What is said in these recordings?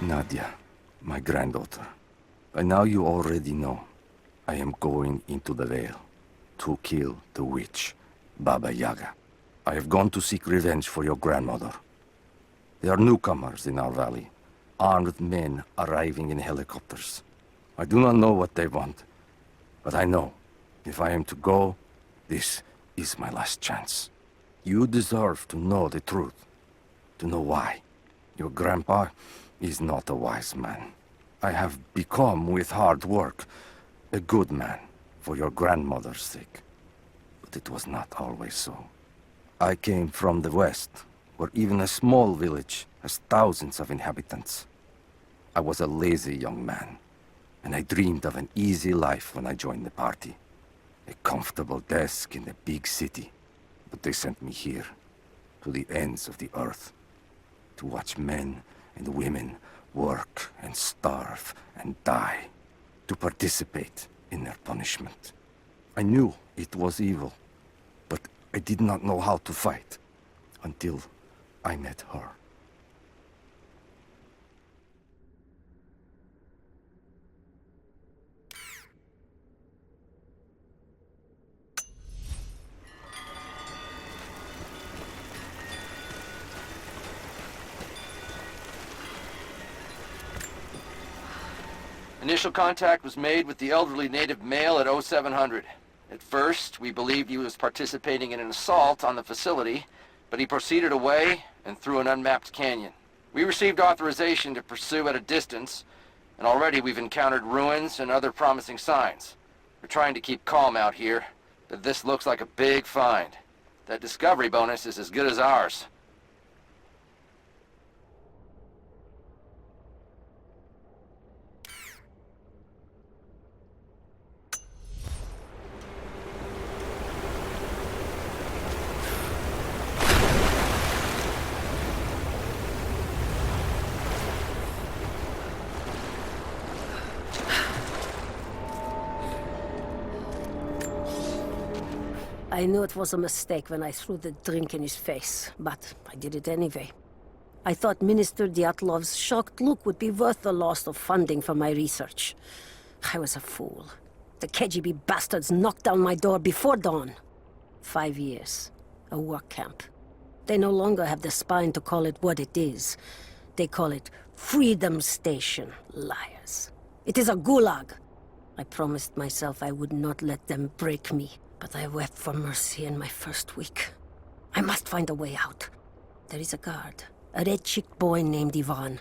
Nadia, my granddaughter. By now you already know. I am going into the Vale to kill the witch, Baba Yaga. I have gone to seek revenge for your grandmother. There are newcomers in our valley, armed men arriving in helicopters. I do not know what they want, but I know if I am to go, this is my last chance. You deserve to know the truth, to know why. Your grandpa is not a wise man. I have become, with hard work, a good man for your grandmother's sake. But it was not always so. I came from the west, where even a small village has thousands of inhabitants. I was a lazy young man, and I dreamed of an easy life when I joined the party. A comfortable desk in a big city. But they sent me here, to the ends of the earth, to watch men and women work and starve and die, to participate in their punishment. I knew it was evil, but I did not know how to fight, until I met her. Initial contact was made with the elderly native male at 0700. At first, we believed he was participating in an assault on the facility, but he proceeded away and through an unmapped canyon. We received authorization to pursue at a distance, and already we've encountered ruins and other promising signs. We're trying to keep calm out here, but this looks like a big find. That discovery bonus is as good as ours. I knew it was a mistake when I threw the drink in his face, but I did it anyway. I thought Minister Dyatlov's shocked look would be worth the loss of funding for my research. I was a fool. The KGB bastards knocked down my door before dawn. 5 years. A work camp. They no longer have the spine to call it what it is. They call it Freedom Station, liars. It is a gulag. I promised myself I would not let them break me. But I wept for mercy in my first week. I must find a way out. There is a guard. A red-cheeked boy named Ivan.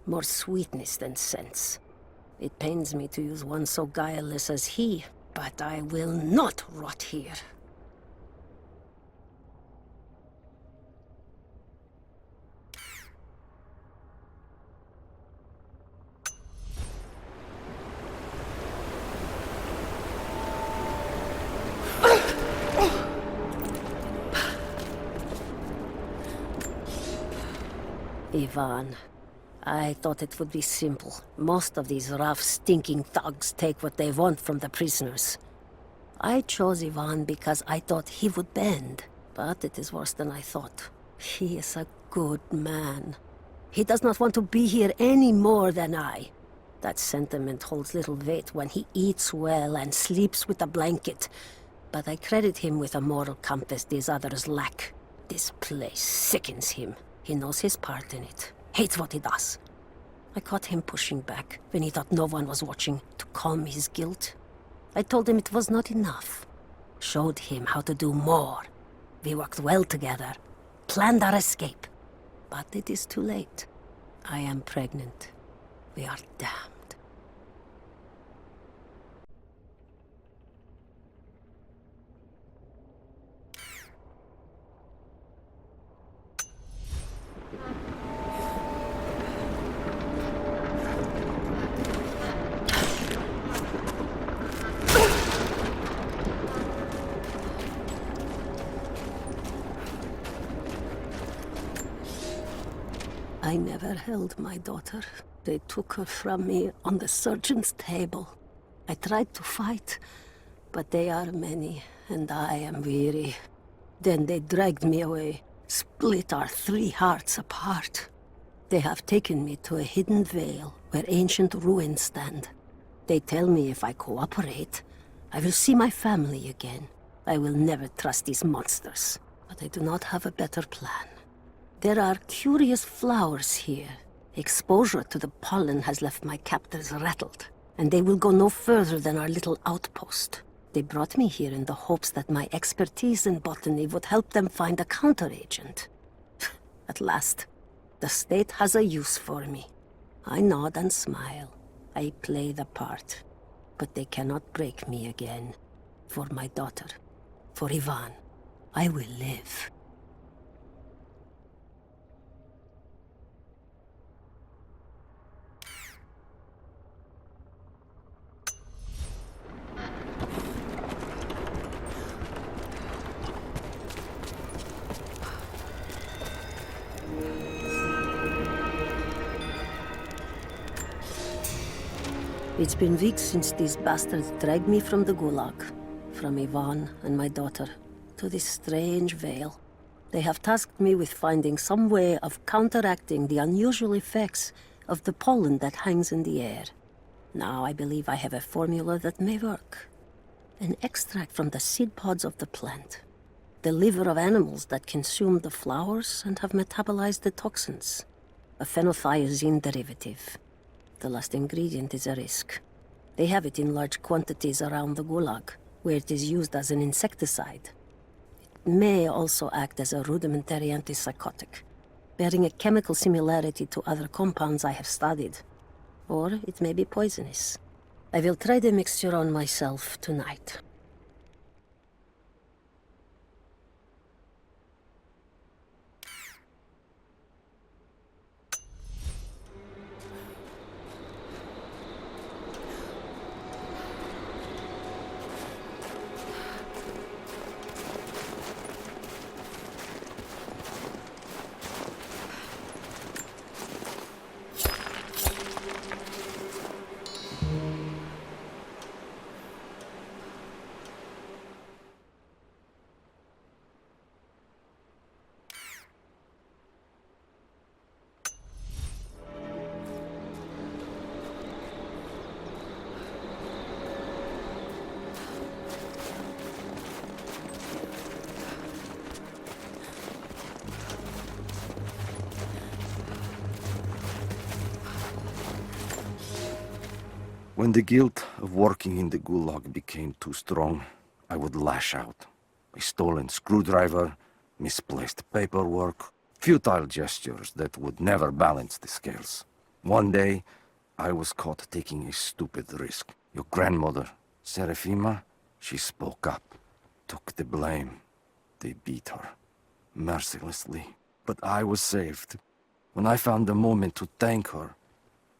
More sweetness than sense. It pains me to use one so guileless as he, but I will not rot here. Ivan, I thought it would be simple. Most of these rough, stinking thugs take what they want from the prisoners. I chose Ivan because I thought he would bend, but it is worse than I thought. He is a good man. He does not want to be here any more than I. That sentiment holds little weight when he eats well and sleeps with a blanket, but I credit him with a moral compass these others lack. This place sickens him. He knows his part in it, hates what he does. I caught him pushing back when he thought no one was watching to calm his guilt. I told him it was not enough. Showed him how to do more. We worked well together, planned our escape. But it is too late. I am pregnant. We are damned. I never held my daughter. They took her from me on the surgeon's table. I tried to fight, but they are many, and I am weary. Then they dragged me away, split our 3 hearts apart. They have taken me to a hidden vale where ancient ruins stand. They tell me if I cooperate, I will see my family again. I will never trust these monsters, but I do not have a better plan. There are curious flowers here. Exposure to the pollen has left my captors rattled, and they will go no further than our little outpost. They brought me here in the hopes that my expertise in botany would help them find a counteragent. At last, the state has a use for me. I nod and smile. I play the part. But they cannot break me again. For my daughter, for Ivan, I will live. It's been weeks since these bastards dragged me from the Gulag, from Ivan and my daughter, to this strange vale. They have tasked me with finding some way of counteracting the unusual effects of the pollen that hangs in the air. Now I believe I have a formula that may work. An extract from the seed pods of the plant. The liver of animals that consume the flowers and have metabolized the toxins. A phenothiazine derivative. The last ingredient is a risk. They have it in large quantities around the Gulag, where it is used as an insecticide. It may also act as a rudimentary antipsychotic, bearing a chemical similarity to other compounds I have studied. Or it may be poisonous. I will try the mixture on myself tonight. When the guilt of working in the Gulag became too strong, I would lash out. A stolen screwdriver, misplaced paperwork, futile gestures that would never balance the scales. One day, I was caught taking a stupid risk. Your grandmother, Serafima, she spoke up, took the blame. They beat her, mercilessly. But I was saved. When I found the moment to thank her,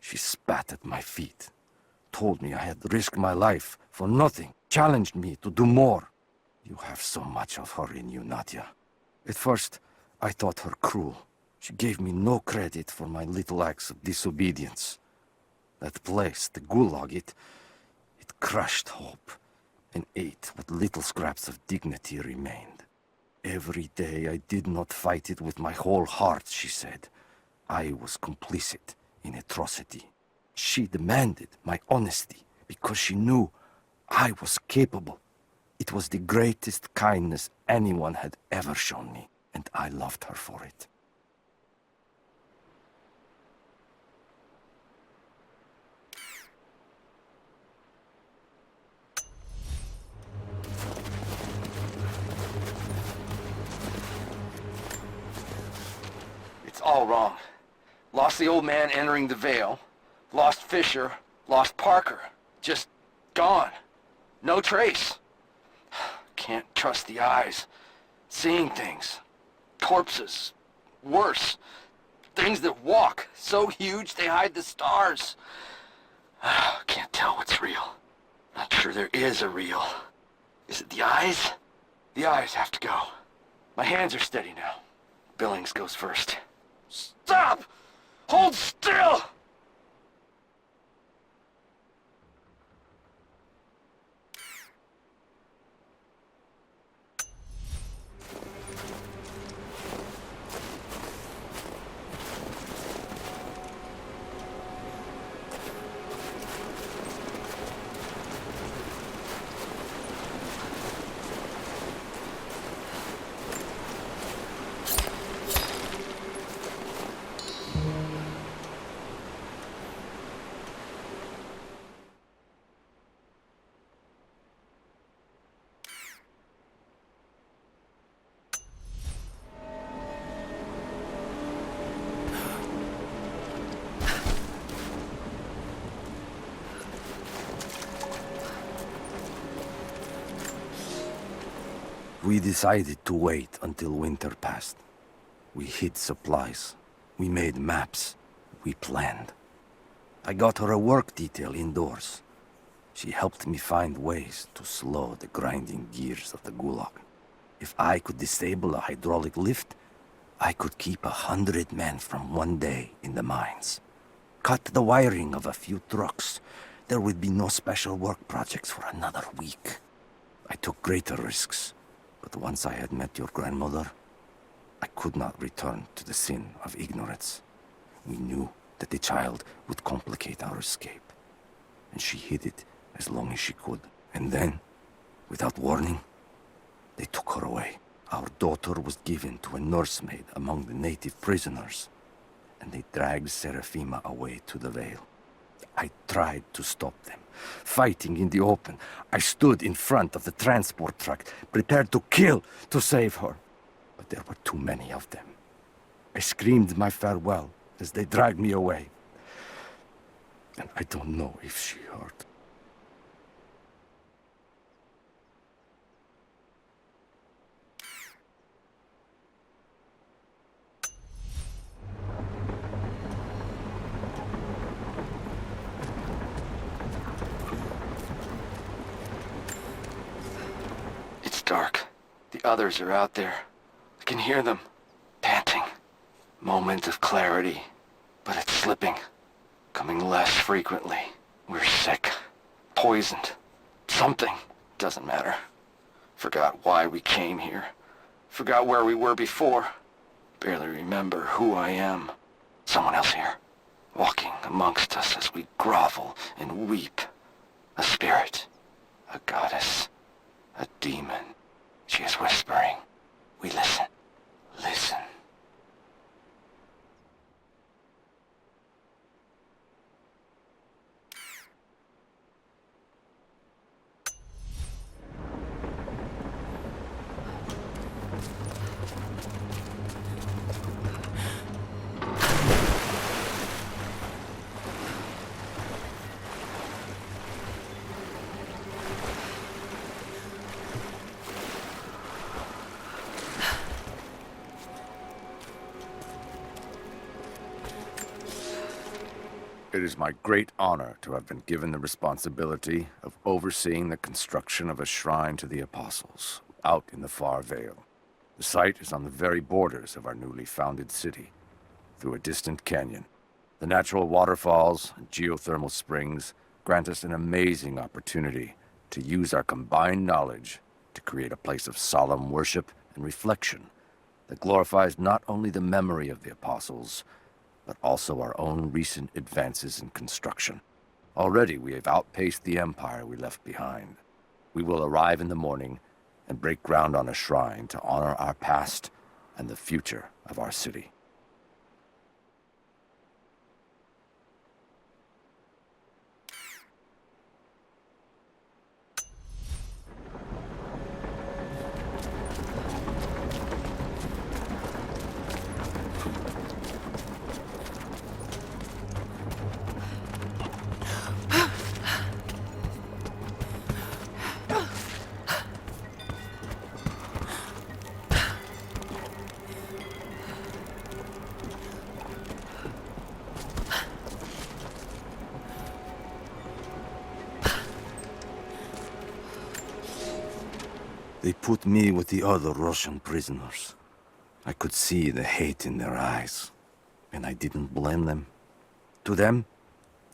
she spat at my feet. Told me I had risked my life for nothing, challenged me to do more. You have so much of her in you, Nadia. At first, I thought her cruel. She gave me no credit for my little acts of disobedience. That place, the Gulag, it crushed hope and ate what little scraps of dignity remained. Every day I did not fight it with my whole heart, she said. I was complicit in atrocity. She demanded my honesty because she knew I was capable. It was the greatest kindness anyone had ever shown me, and I loved her for it. It's all wrong. Lost the old man entering the Vale. Lost Fisher, lost Parker. Just gone. No trace. Can't trust the eyes. Seeing things. Corpses. Worse. Things that walk. So huge they hide the stars. Can't tell what's real. Not sure there is a real. Is it the eyes? The eyes have to go. My hands are steady now. Billings goes first. Stop! Hold still! We decided to wait until winter passed. We hid supplies. We made maps. We planned. I got her a work detail indoors. She helped me find ways to slow the grinding gears of the Gulag. If I could disable a hydraulic lift, I could keep 100 men from one day in the mines. Cut the wiring of a few trucks. There would be no special work projects for another week. I took greater risks, but once I had met your grandmother, I could not return to the sin of ignorance. We knew that the child would complicate our escape, and she hid it as long as she could. And then, without warning, they took her away. Our daughter was given to a nursemaid among the native prisoners, and they dragged Seraphima away to the Vale. I tried to stop them, fighting in the open. I stood in front of the transport truck, prepared to kill to save her. But there were too many of them. I screamed my farewell as they dragged me away. And I don't know if she heard. It's dark. The others are out there. I can hear them, panting. Moment of clarity, but it's slipping, coming less frequently. We're sick, poisoned, something. Doesn't matter. Forgot why we came here. Forgot where we were before. Barely remember who I am. Someone else here, walking amongst us as we grovel and weep. A spirit, a goddess, a demon. She is whispering. We listen. Listen. It is my great honor to have been given the responsibility of overseeing the construction of a shrine to the Apostles out in the far Vale. The site is on the very borders of our newly founded city, through a distant canyon. The natural waterfalls and geothermal springs grant us an amazing opportunity to use our combined knowledge to create a place of solemn worship and reflection that glorifies not only the memory of the Apostles, but also our own recent advances in construction. Already we have outpaced the empire we left behind. We will arrive in the morning and break ground on a shrine to honor our past and the future of our city. They put me with the other Russian prisoners. I could see the hate in their eyes, and I didn't blame them. To them,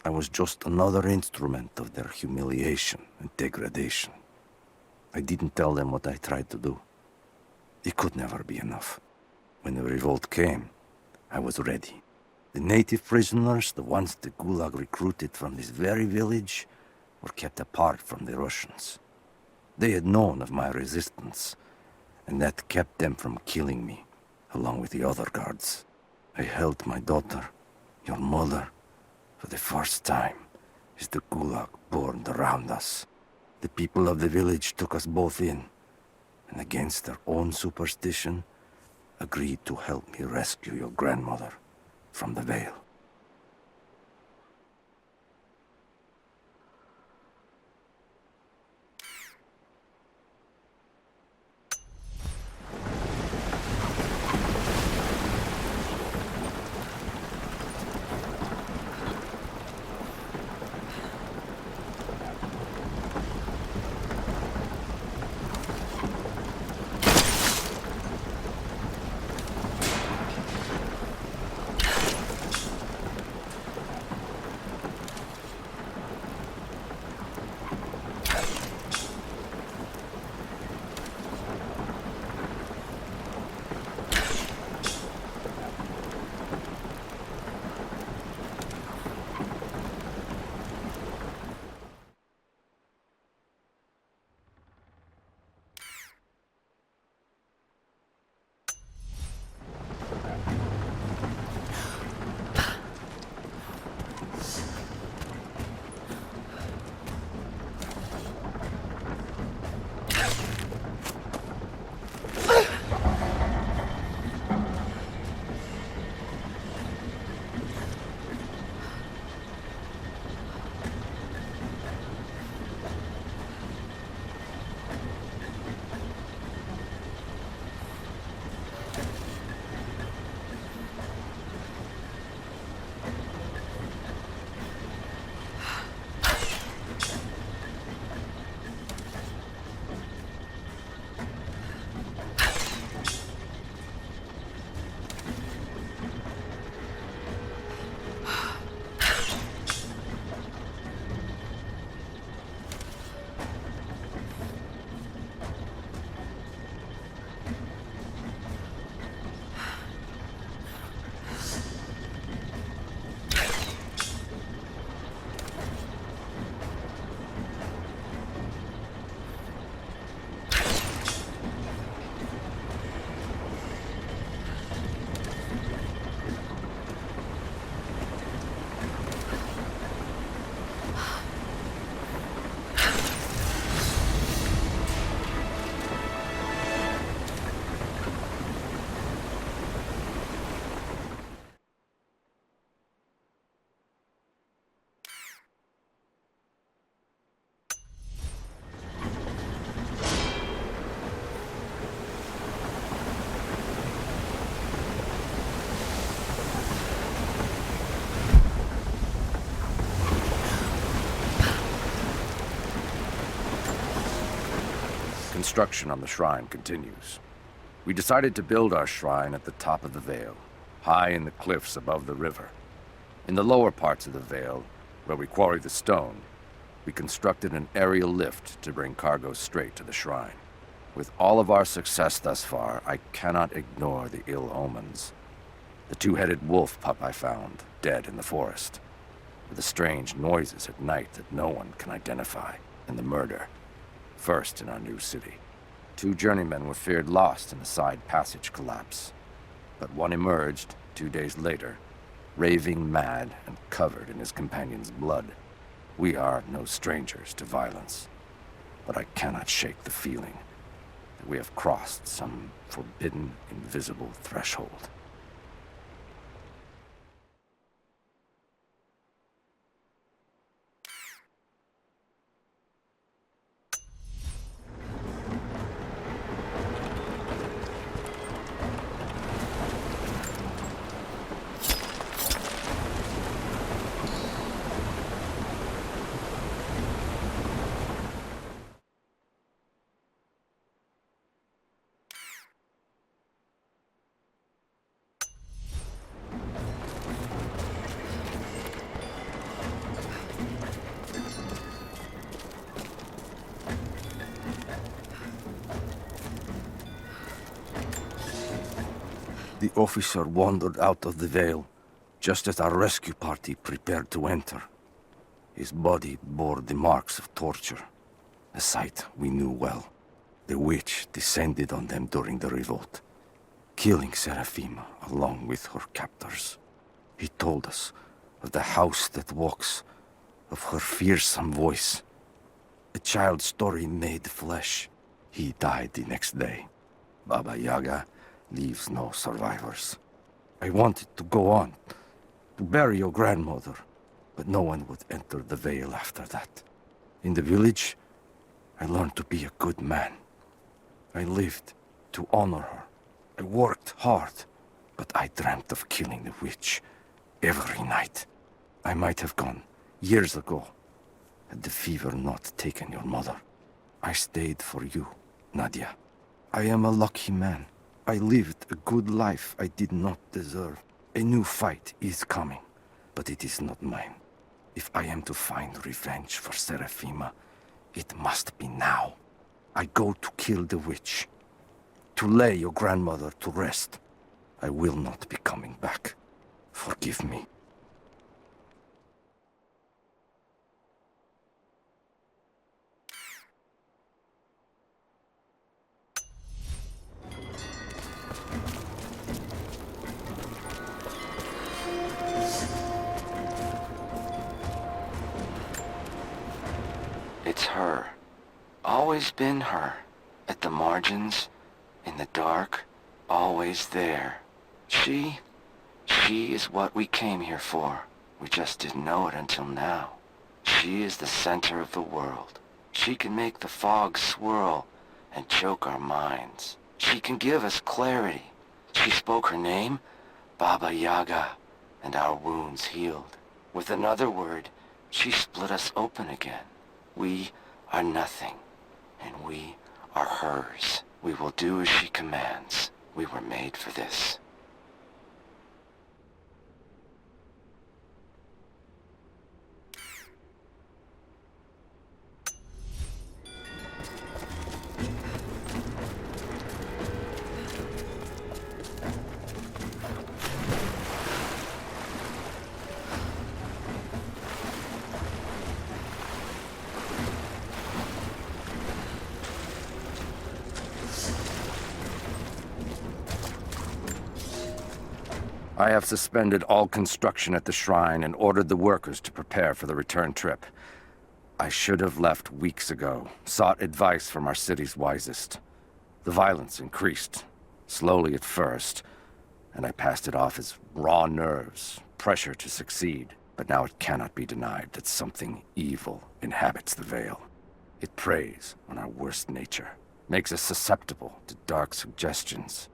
I was just another instrument of their humiliation and degradation. I didn't tell them what I tried to do. It could never be enough. When the revolt came, I was ready. The native prisoners, the ones the Gulag recruited from this very village, were kept apart from the Russians. They had known of my resistance, and that kept them from killing me, along with the other guards. I held my daughter, your mother, for the first time, as the Gulag burned around us. The people of the village took us both in, and against their own superstition, agreed to help me rescue your grandmother from the Vale. construction on the shrine continues. We decided to build our shrine at the top of the Vale, high in the cliffs above the river. In the lower parts of the Vale, where we quarry the stone, we constructed an aerial lift to bring cargo straight to the shrine. With all of our success thus far, I cannot ignore the ill omens. The two-headed wolf pup I found, dead in the forest, with the strange noises at night that no one can identify, and the murder, first in our new city. 2 journeymen were feared lost in the side passage collapse, but one emerged 2 days later, raving mad and covered in his companion's blood. We are no strangers to violence, but I cannot shake the feeling that we have crossed some forbidden, invisible threshold. The officer wandered out of the Vale, just as our rescue party prepared to enter. His body bore the marks of torture, a sight we knew well. The witch descended on them during the revolt, killing Seraphima along with her captors. He told us of the house that walks, of her fearsome voice. A child's story made flesh. He died the next day. Baba Yaga leaves no survivors. I wanted to go on, to bury your grandmother, but no one would enter the Vale after that. In the village, I learned to be a good man. I lived to honor her. I worked hard, but I dreamt of killing the witch every night. I might have gone years ago, had the fever not taken your mother. I stayed for you, Nadia. I am a lucky man. I lived a good life I did not deserve. A new fight is coming, but it is not mine. If I am to find revenge for Seraphima, it must be now. I go to kill the witch, to lay your grandmother to rest. I will not be coming back. Forgive me. It's her. Always been her. At the margins, in the dark, always there. She is what we came here for. We just didn't know it until now. She is the center of the world. She can make the fog swirl and choke our minds. She can give us clarity. She spoke her name, Baba Yaga, and our wounds healed. With another word, she split us open again. We are nothing, and we are hers. We will do as she commands. We were made for this. I have suspended all construction at the shrine and ordered the workers to prepare for the return trip. I should have left weeks ago, sought advice from our city's wisest. The violence increased, slowly at first, and I passed it off as raw nerves, pressure to succeed. But now it cannot be denied that something evil inhabits the Vale. It preys on our worst nature, makes us susceptible to dark suggestions.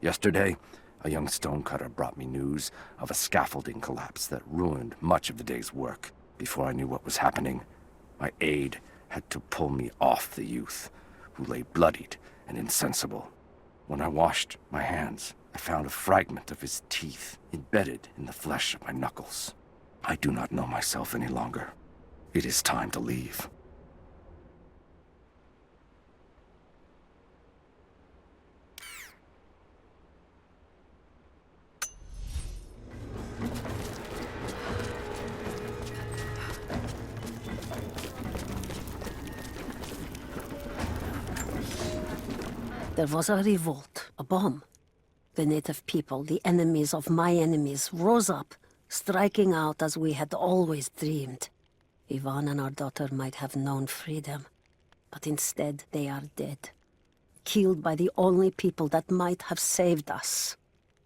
Yesterday, a young stonecutter brought me news of a scaffolding collapse that ruined much of the day's work. Before I knew what was happening, my aide had to pull me off the youth, who lay bloodied and insensible. When I washed my hands, I found a fragment of his teeth embedded in the flesh of my knuckles. I do not know myself any longer. It is time to leave. There was a revolt, a bomb. The native people, the enemies of my enemies, rose up, striking out as we had always dreamed. Ivan and our daughter might have known freedom, but instead they are dead. Killed by the only people that might have saved us.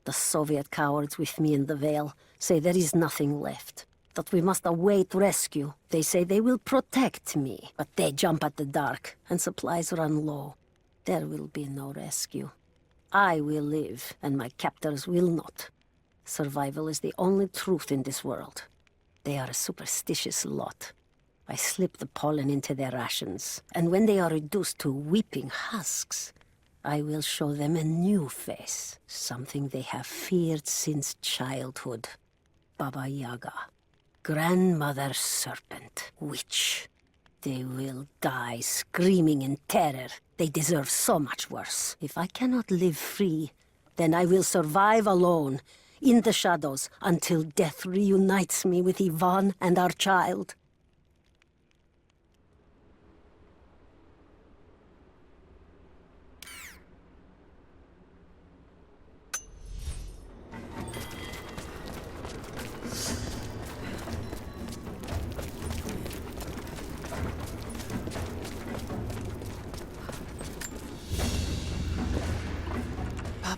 The Soviet cowards with me in the Vale say there is nothing left, that we must await rescue. They say they will protect me, but they jump at the dark, and supplies run low. There will be no rescue. I will live, and my captors will not. Survival is the only truth in this world. They are a superstitious lot. I slip the pollen into their rations, and when they are reduced to weeping husks, I will show them a new face, something they have feared since childhood. Baba Yaga, grandmother serpent, witch. They will die screaming in terror. They deserve so much worse. If I cannot live free, then I will survive alone, in the shadows, until death reunites me with Ivan and our child.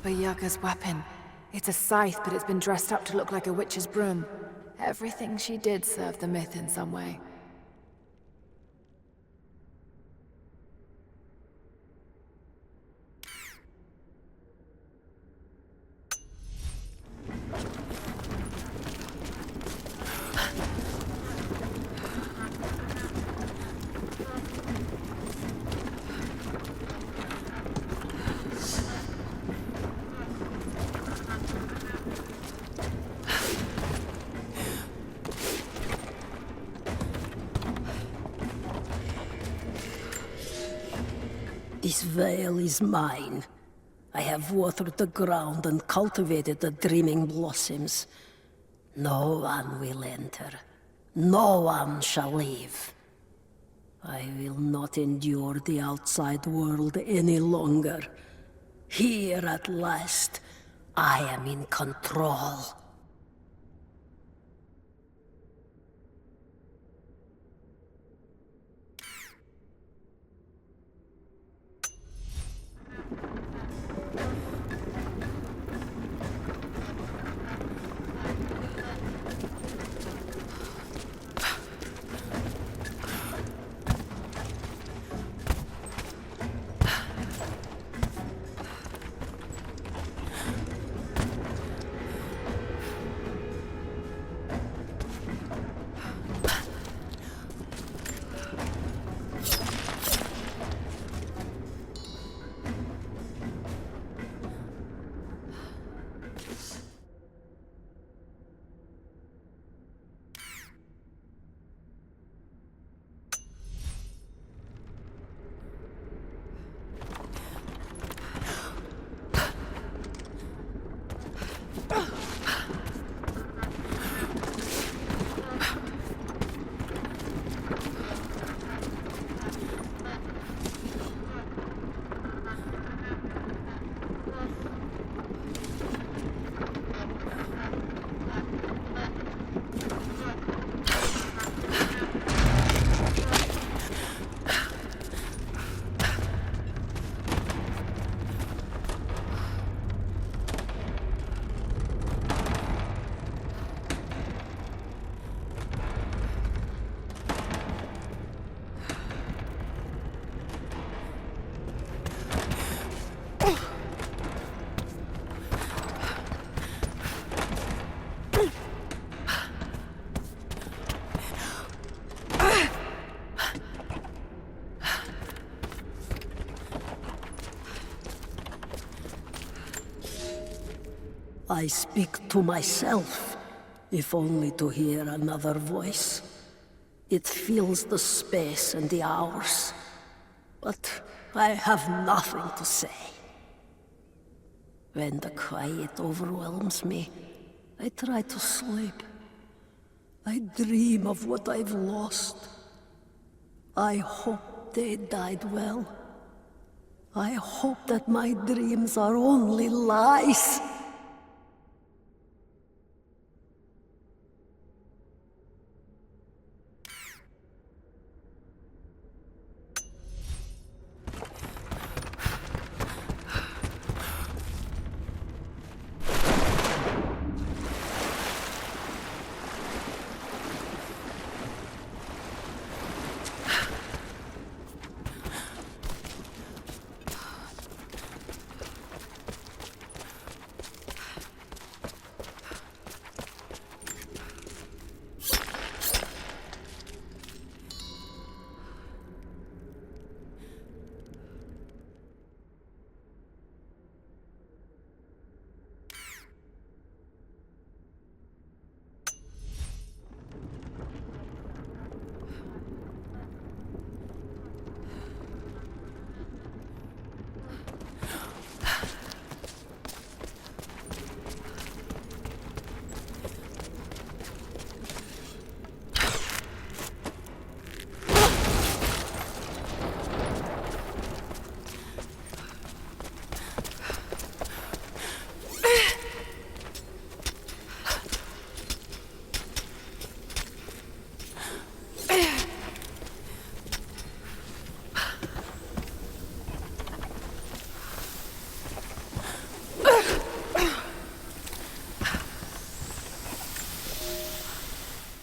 Baba Yaga's weapon. It's a scythe, but it's been dressed up to look like a witch's broom. Everything she did served the myth in some way. This Vale is mine. I have watered the ground and cultivated the dreaming blossoms. No one will enter. No one shall leave. I will not endure the outside world any longer. Here at last, I am in control. I speak to myself, if only to hear another voice. It fills the space and the hours, but I have nothing to say. When the quiet overwhelms me, I try to sleep. I dream of what I've lost. I hope they died well. I hope that my dreams are only lies.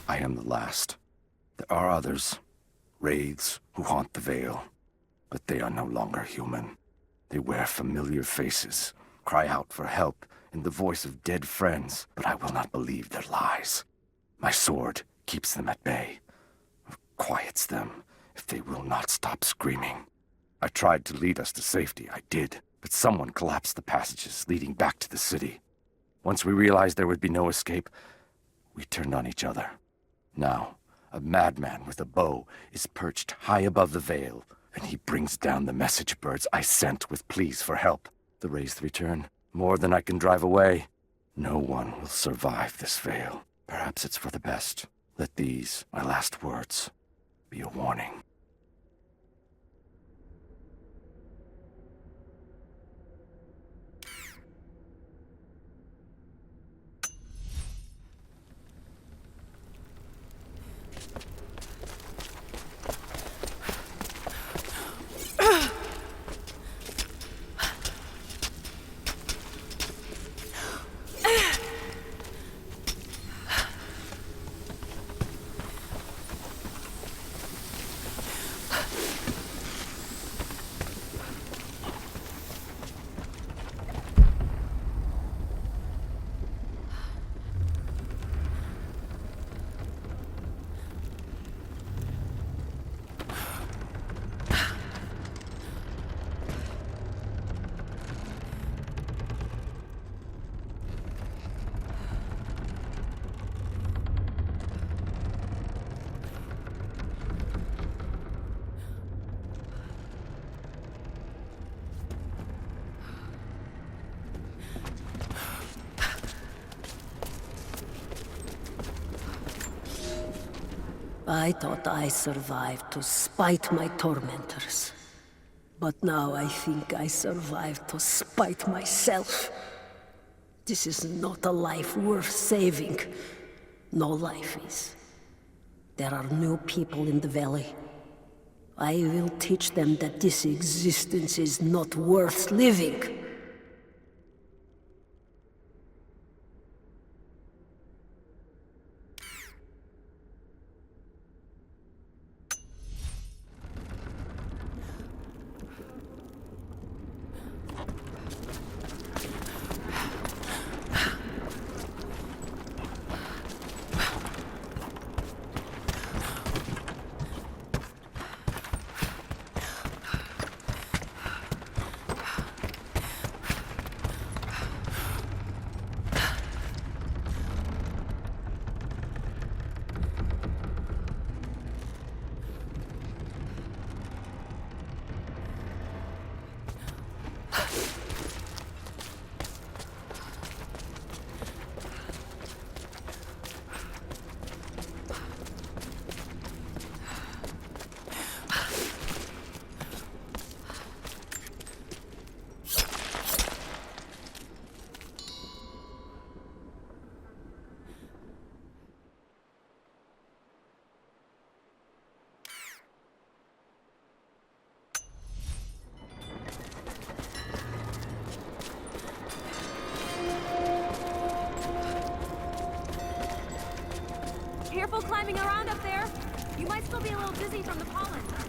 I am the last. There are others, wraiths who haunt the Vale, but they are no longer human. They wear familiar faces, cry out for help in the voice of dead friends, but I will not believe their lies. My sword keeps them at bay, or quiets them if they will not stop screaming. I tried to lead us to safety, I did, but someone collapsed the passages leading back to the city. Once we realized there would be no escape, we turned on each other. Now, a madman with a bow is perched high above the Vale, and he brings down the message birds I sent with pleas for help. The wraiths return, more than I can drive away. No one will survive this Vale. Perhaps it's for the best. Let these, my last words, be a warning. I thought I survived to spite my tormentors. But now I think I survived to spite myself. This is not a life worth saving. No life is. There are new people in the valley. I will teach them that this existence is not worth living. still be a little dizzy from the pollen.